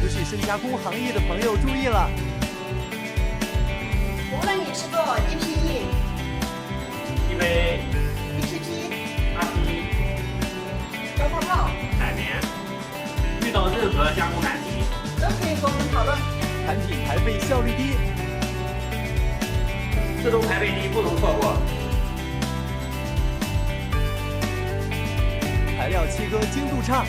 不是深加工行业的朋友注意了，无论你是做 EPE、EVA、EPP、RP、高泡泡，海绵，遇到任何加工难题，都可以和我们讨论。产品排备效率低，自动排备机不容错过。材料切割精度差，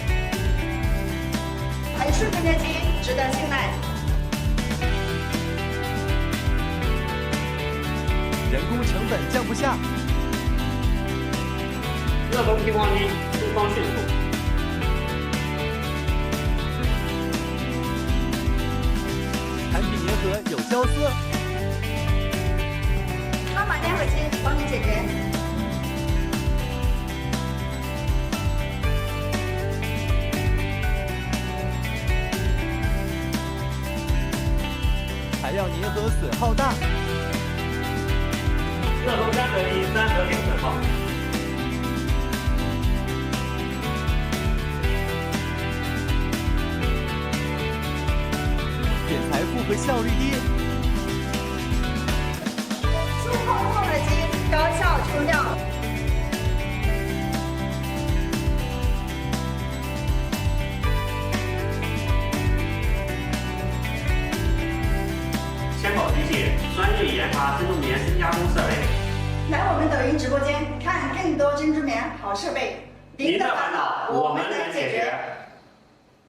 很顺分解机值得信赖。人工成本降不下，热风平光机出光迅速，产品粘合有胶丝，超码粘合机帮你解决。材料粘合损耗大，热风粘合机3合零损耗，剪裁复合效率低，数控复合机高效冲料。纤宝机械专业研发珍珠棉深加工设备。来我们抖音直播间看更多珍珠棉好设备，您的烦恼我们能解决。